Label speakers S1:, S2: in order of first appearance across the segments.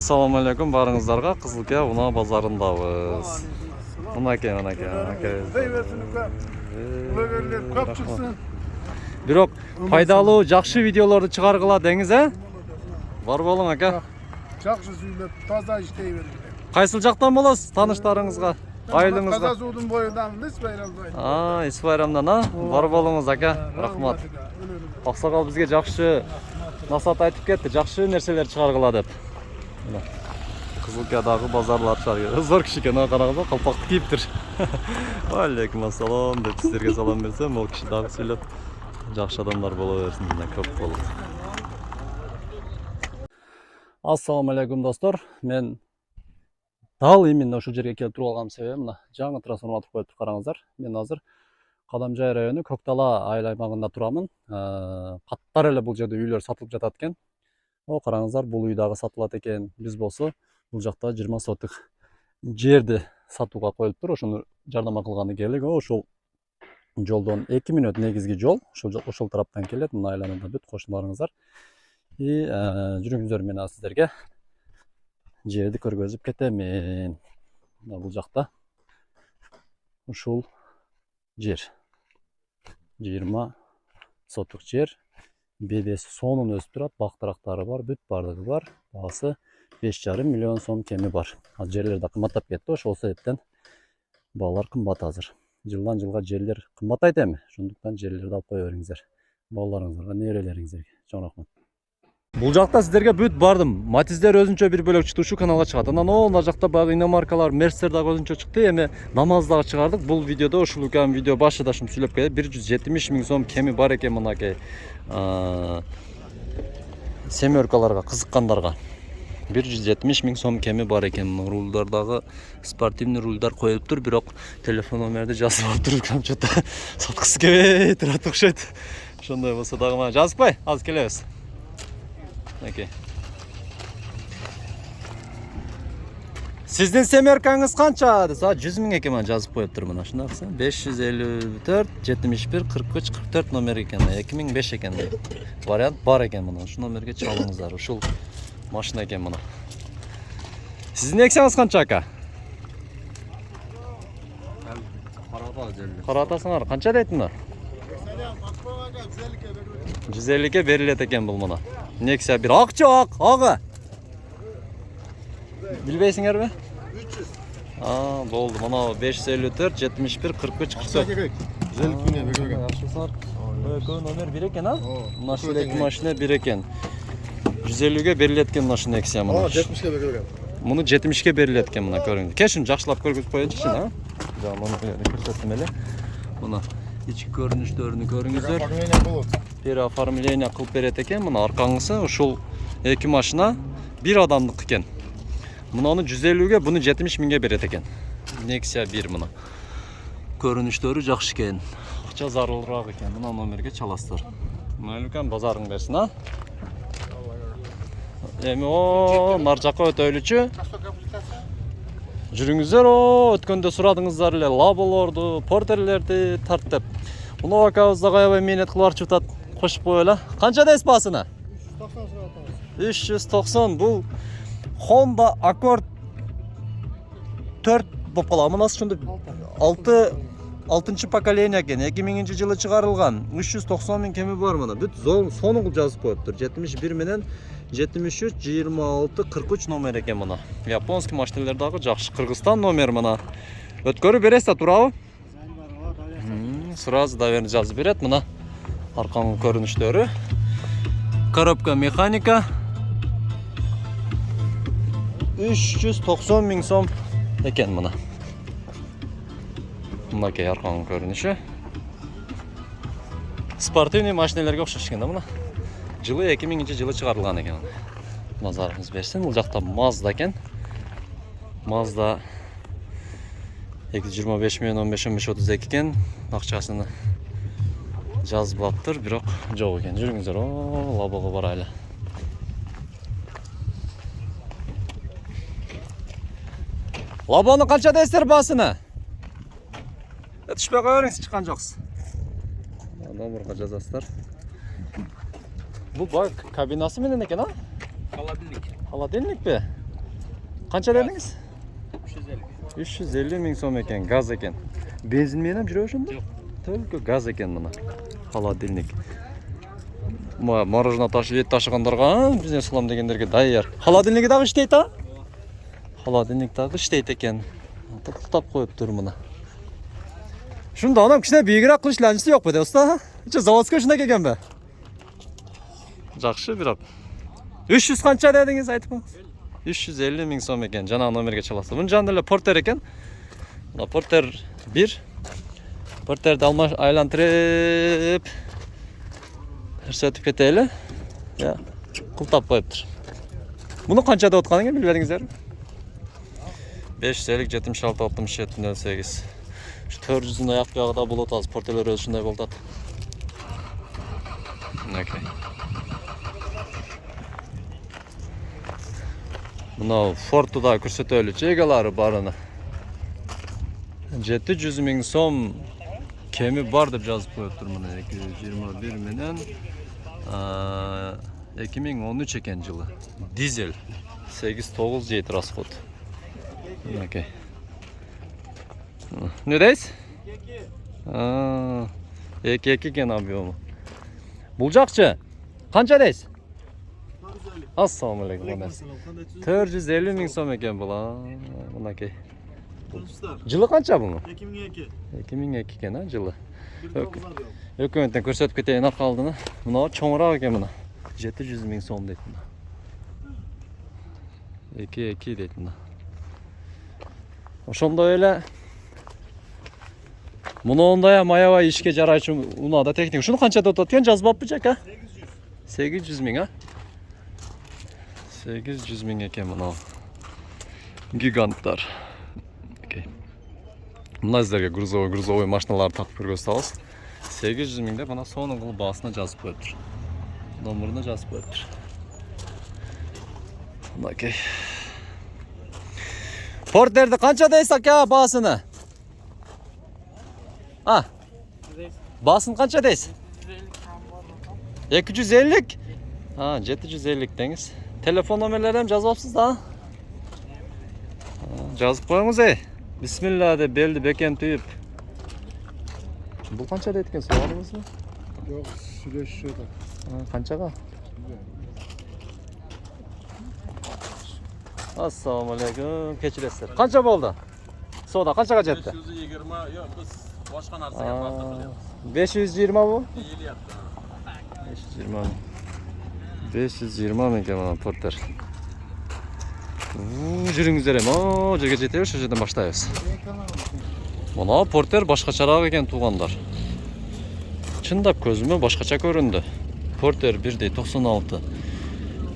S1: Assalamu alaikum barыңыздарга. Кызылке Уна базарындабыз. Мынакей.
S2: Көп чыксын.
S1: Бирок пайдалуу, жакшы видеолорду чыгаргыла деңиз, Бар болуң, ака.
S2: Жакшы сүйлөп, таза иштей бергиле.
S1: Кайсыл жактан болосуз тааныштарыңызга? Айылыңызга.
S2: Таза суудун боюндан Исбайрамдан.
S1: Исбайрамдан, Бар болуңуз, ака. Рахмат. Аксакал бизге жакшы насаат айтып кетти, жакшы нерселер чыгаргыла деп. Кызылкадагы базарлар чыгаргыла. Зор киши экен, караганда калпакты кийиптир. Алейкум ассалам деп сиздерге салам берсем, ол киши дагы сүйлөп жакшы адамдар боло берсин, көп болот. Ассаламу алейкум достор. Мен дал именно ушул жерге келип туруп алган себебим мына жаңы трансформатор коюп караңыздар. Мен азыр Кадамжай району Көктала айыл аймагында турамын. Каттар эле бул жерде үйлөр сатылып жатат экен. Караңыздар, бул үй дагы сатылат экен. Биз болсо бул жакта 20 сотык жерди сатууга коюлуптур. Ошону жардама кылганы келик. Ошол жолдон 2 мүнөт негизги жол. Ошол тараптан келет. Мына айланада бүт кошуналарыңыздар. Жүрүңүздөр, мен сиздерге жерди көргөзүп кетемин. Бул жакта ушул жер 20 сотук жер. Бедеси сонун өсүп турат, бактырактары бар, бүт бардыгы бар. Баасы 5,5 миллион сом кеми бар. Азыр жерлер да кымбаттап кетти, ошол себептен баалар кымбат азыр. Жылдан жылга жерлер кымбаттайт эми. Ошондуктан жерлерди алып кое бериңиздер. Балдарыңыздарга, неберелериңизге. Чоң рахмат. Бул жакта сиздерге бүт бардым. Матиздер өзүнчө бир бөлөк чыкты, ушул каналга чыгат. Анан мына жакта багы иномаркалар, Мерстер дагы өзүнчө чыкты. Эми намаз дагы чыгардык. Бул видеодо ушул укам видео башында сүйлөп келет. 170 миң сом кеми бар экен мынакей. Семеркаларга кызыккандарга 170 миң сом кеми бар экен. Рулдардагы спортивный рулдар коюлуптур, бирок телефон номерди жазып алыптыр. Камчата саткысы келбей турат окшойт. Ошондой болсо дагы мына жазыкпай, азыр келебиз. Сиздин семеркаңыз канча? 100 миң экен, жазып коюптур мына. Ушундай кылсаң 554 71 43 44 номер экен. 2005 экен. Вариант бар экен мына. Ушул номерге чалыңыздар. Ушул машина экен мына. Сиздин эксеңиз канча, ака? Каратасыңар. Канча дейт мына? 150ке берилет экен бул мына. Nexia bir akı. Bilbeysinler
S2: 300.
S1: Doldu. Mana 554 71 43 44.
S2: Güzel güne bekleyin.
S1: Yaxşısınlar. Номер 1 eкен, Машина 2 машина 1 eкен. 150ге берилет экен машина Nexia мына.
S2: 70ке bekleyin.
S1: Муну 70ке берилет экен мына, көрүңүз. Кешин жакшылап көргөзүп коеюнчу, Жана муну көрсөттүм эле. Мына ички көрүнүштөрүнү көрүңүздөр. Bir оформление кылып берет экен. Мына аркаңызы ушул 2 машина bir адамдык экен. Мунаны 150ге, буну 70 миңге берет экен. Nexia 1 мына. Көрүнүштөрү жакшы экен. Акча зарылыраак экен. Мына номерге чаласыздар. Майлыкан базарың берсин, Эми нар жакка өтөйлүчү. Жүрүңүздөр, өткөндө сурадыңыздар эле лаболорду, портерлерди тарттып. Муну акабыз да аябай мээнет кылып арчып атат. Кошуп коелу. Канча дейсиз баасына? 390. Бул Honda Accord 4 болуп калат. Мынасы ушундай 6-шы поколение экен. 2000-жылы чыгарылган. 390 миң кеми бар мына. Бүт сонун кылып жазып коюптур. 71 менен 73 26 43 номер экен мына. Японский машиналар дагы жакшы. Кыргызстан номер мына. Өткөрүп бересиз да, туурабы? Сразу доверенно жазып берет мына. Аркаңы көрүнүштөрү. Коробка механика. 390 миң сом экен мына. Мынакей аркаңы көрүнүшү. Спортивный машиналарга окшош экен да мына. Жылы 2000-жылы чыгарылган экен. Назарыңыз берсин. Бул жакта Mazda экен. Mazda 225 миллион 15-32 экен. Акчасын жазып алыптыр, бирок жок экен. Жүрүңүздөр, лабого барайлы. Лабону канча дейсиздер баасына? Түшпөй коюңуз, чыккан жоксуз. Номерге жазасыздар. Бул бак кабинасы менен экен,
S3: Холодильник.
S1: Холодильник бе? Qancha dedingiz? 350 ming so'm ekan, gaz ekan. Benzin men ham jurib shunda? Yo'q. Только gaz ekan mana. Холодильник. Мороженое ташып, ет ташыгандарга бизнес кылам дегендерге даяр. Холодильниги дагы иштейт а? Холодильник дагы иштейт экен. Токтоп коюптур мына. Шунда анам кичине бийигирээк кылыш илажысы жокпу деп уста? Че заводской ушундай келгенби? Жакшы бирок. 300 канча дедиңиз айтып коюңуз. 350 миң сом экен. Жана номерге чаласыз. Мунун жанында эле портер экен. Мына портер 1. Портерди айлантырып көрсөтүп кетели. Я кылтап коюптур. Муну канча деп аткан экен билбедиңиздерби? 550 76 67 08. 400'ün ayak yağda bulut az. Porteler ölçüsünde buldu. Okey. Buna Ford'da көрсөтөлү чегалары барыны. 700 миң сом кеми бар деп жазып коюптур мына 221 менен 2013 экен жылы. Дизель 8-9 жейт расход. Окей. Ne deyiz? Eki ken объемы. Bulcakçı. Kança deyiz? Assalamu alaikum. 450 ming so'm ekan bular. Bunaki. Jılı kança bunu?
S3: 2002.
S1: 2002 ekan ha jılı. Hökümetten көрсөтүп кетейин акалдыны. Мына чоңураак экен мына. 700 ming so'm дейт мына. 2 дейт мына. Ошондой эле Мунундай маябай ишке жарайчу унаада техника. Шуну канча деп атат экен, жазбаппы жака? 800 миң, а? 800 миң экен мына. Гиганттар. Окей. Мына сиздерге грузовой машиналарды такып көргөзүп атабыз. 800 миң деп мына сонун кылып баасына жазып коюптур. Номеруна жазып коюптур. Окей. Портерди канча дейсиз ака баасыны? Ha. Basın kaça deyiz? 250. Ha, 750 deniz. Telefon nomerleri hem yazıpsınız da. Жазып koyunuz ey. Bismillah de beldi beken tüyüp. Bu kança deydiken soğanımız mı?
S2: Yok, süreç şurada.
S1: Kançaga? Assalamu alaikum. Keçiresler. Kança oldu? Soda kançaga jetti?
S3: 520 yok biz başka narsa yapmadık.
S1: 520 bu?
S3: İyi yaptı.
S1: 520 mı ekan porter? Жүрүңүздөр эми. Жерге жетебиз, ошол жерден баштайбыз. Мына портер башкачараак экен туугандар. Чындап көзүмө башкача көрүндү. Porter 1.96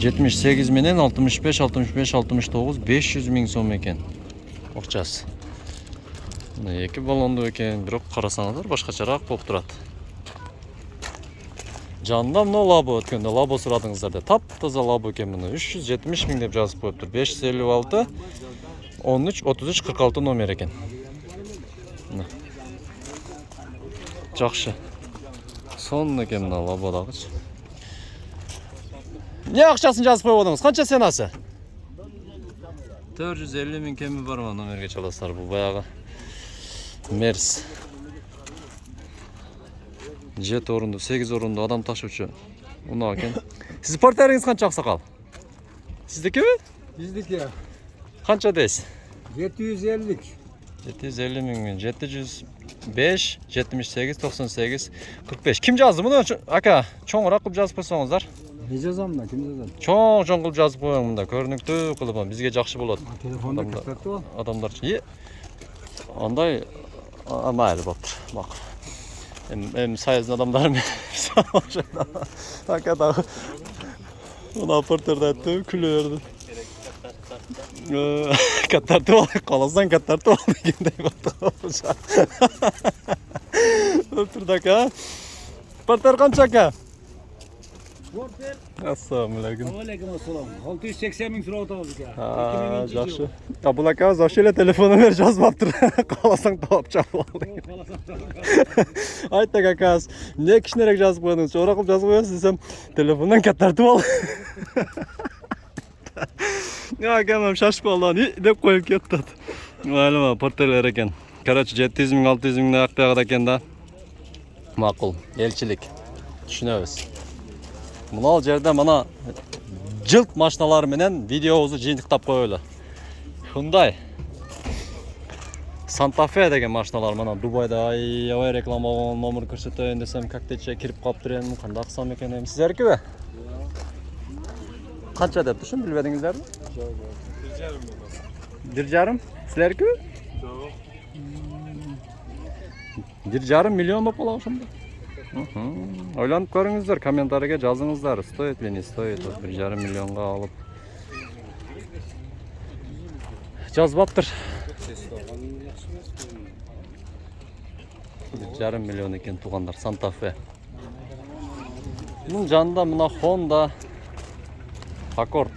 S1: 78 менен 65 65 69 500 миң сом экен. Акчасы. Мына эки баллондуу экен, бирок карасаңыздар башкачараак болуп турат. Жанында мына лабо өткөндө лабо сурадыңыздар да. Таптаза лабо экен мына 370 миң деп жазып коюптур. 556 13 33 46 номер экен. Жакшы. Сонун экен мына лабодагычы. Не акчасын жазып коюп атыңыз? Канча сенасы? 450 миң кеми бар ма номерге чаласыздар. Бул баягы Мерс. 7 орунду, 8 орунду адам ташуучу. Унаа экен. Сиз портериңиз канча аксакал? Сиздикиби?
S2: Bizdeki.
S1: Канча дейсиз?
S2: 750.
S1: 750 миң мен 705 78 98 45. Ким жазды муну? Ака, чоңураак кылып жазып койсоңуздар.
S2: Ne yazam da, kim yazam?
S1: Чоң кылып жазып коюң мында. Көрүнүктүү кылып, бизге жакшы болот.
S2: Telefonda kıtlattı o.
S1: Адамдар андай майыл болуптур. Макул. Эми союздун адамдары менен акадагы мына портерде айтты, күлө берди. Каттартып ал, каласаң каттартып ал дегендей болду. Отурду ака. Портер канча ака?
S2: Porter.
S1: Assalamu alaikum.
S2: Aleykümselam. 680 ming so'rab o'tamiz aka.
S1: Жакшы. Бул ака вообще эле телефон номер жазбаптыр. Каласаң таап чалып ал. Айтты ака, эмне кичинерээк жазып койдуңуз? Чоңураак кылып жазып коесуз десем, телефондон каттартып ал. Akam şaşıp kaldı деп koyup ketти. Malum portreler eкен. Короче 700 ming 600 ming akpiyagada eкен da. Maqul, elchilik. Tushunamiz. Muna жерде mana жылт машиналар менен видеобузду жыйынтыктап коелу. Hyundai Santa Fe деген машиналар mana Дубайда аябай реклама болгон, номер көрсөтөйүн десем кактече кирип калыптыр эми, кандай аксам экен эми. Сиздеркиби? Канча деп түшүн билбедиңиздерби? 1,5. Силеркиби? 1,5 миллион деп болот ошондо. Ойланып көрүңүздөр, комментарийге жазыңыздар. Стоит ли, не стоит? 1,5 миллионго алып жазбаптыр. 1,5 миллион экен туугандар, Santa Fe. Мунун жанында мына Honda Accord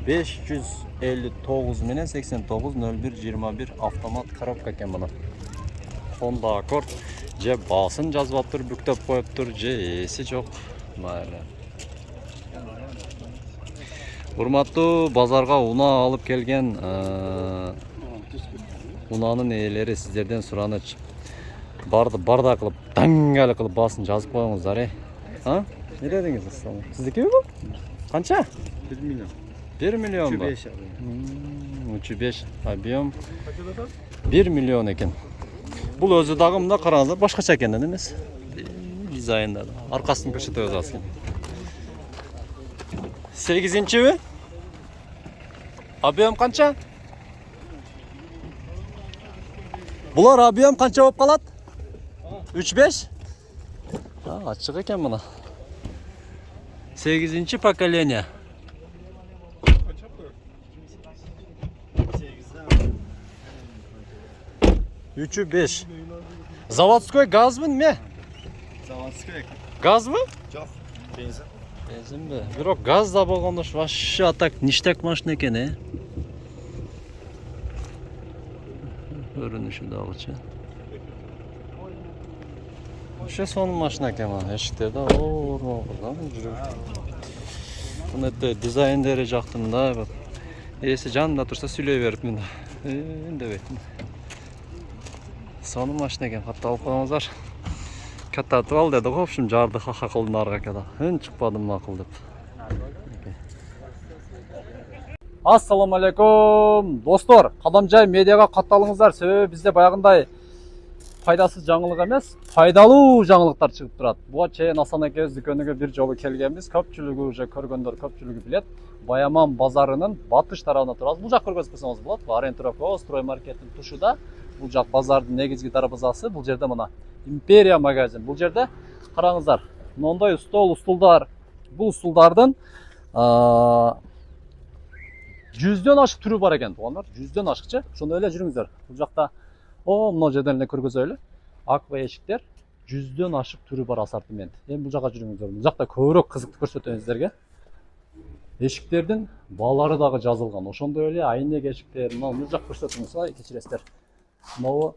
S1: 559 менен 890121 автомат коробка экен мына. Honda Accord же басын жазбаптыр, бүктөп коюптур, же эси жок. Майра. Урматтуу базарга унаа алып келген унаанын ээлери сиздерден сураныч. Барда кылып, даңгалы кылып басын жазып коюңуздар, А? Не дедиңиз? Сиздикиби бул? Канча?
S2: 1 миллион.
S1: 1 миллион ба? 3,5 объем 1 миллион экен. Бул өзү дагы мында караңыздар, башкача экен эмес? Дизайнда. Аркасын көрсөтөбүз азыр. 8-би? Объем канча? Булар объем канча болуп калат? 3,5? Ачык экен мына. 8-ci поколение. 3,5. Заводской газбы неме?
S2: Заводской.
S1: Газбы?
S2: Жок. Бензин.
S1: Бензинби? Бирок газ да болгондо вообще атак ништяк машина экен, Көрүнүшү дагычы. Вообще сонун машина экен мына. Эшиктерде оор жүрөк. Мына дизайндери жактымда. Эси жанында турса сүйлөй берип мында. Индебейт. Сонун машина экен, катталып коюңуздар. Каттатып ал деди го, в общем, жарды ха-ха кылдым аргакада. Ын чыкпадым макул деп. Ассаламу алейкум, достор. Кадамжай медиага катталыңыздар. Себеби бизде баягындай пайдасыз жаңылык эмес, пайдалуу жаңылыктар чыгып турат. Буга чейин Асан экебиз дүкөнүгө бир жолу келгенбиз. Көпчүлүгү уже көргөндөр көпчүлүгү билет. Баяман базарынын батыш тарабына турабыз. Бул жак көргөзүп койсоңуз болот. Арентропо строймаркеттин тушуда. Бул жак базардын негизги дарбазасы. Бул жерде мына Империя магазин. Бул жерде караңыздар. Мондой устулдар. Бул устулдардын 100дөн ашык түрү бар экен, туугандар. 100дөн ашыкчы. Ошондой эле жүрүңүздөр. Бул жакта мына жерден эле көргөзөлү. Аква эшиктер 100дөн ашык түрү бар ассортимент. Эми бул жака жүрүңүздөр. Бул жакта көбүрөөк кызыктуу көрсөтөм сиздерге. Эшиктердин баалары дагы жазылган. Ошондой эле айнек эшиктер, мына жак көрсөтүңүз, кечиресиздер. Могу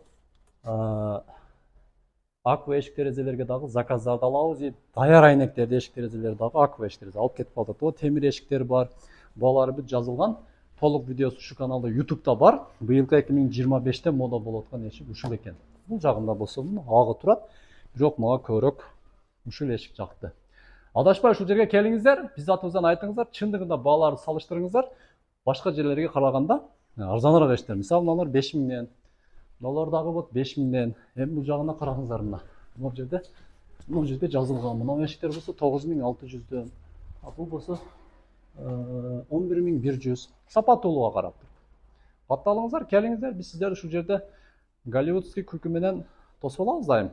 S1: аква эшик терезелерге дагы заказдарды алабыз дейт. Даяр айнектерди эшик терезелери дагы аква эшик терезе алып кетип калдык. Темир эшиктер бар. Баалары бүт жазылган. Толук видеосу ушу каналда YouTube'да бар. Быйылкы 2025-те мода болуп аткан эшик ушул экен. Бул жагында болсо агы турат. Бирок мага көбүрөөк ушул эшик жакты. Адашпай ушул жерге келиңиздер, биз атыбыздан айтыңыздар, чындыгында бааларды салыштырыңыздар. Башка жерлерге караганда арзаныраак эшиктер. Мисалы, мыналар 5 миңден, мыналар дагы вот 5 миңден. Эми бул жагына караңыздар мына. Бул жерде жазылган. Мына эшиктер болсо 9600дөн. Бул болсо 11100. Сапаттуулугуга карап туруп. Катталыңыздар, келиңиздер, биз сиздерди ушул жерде голливудский күлкү менен тосуп алабыз дайым.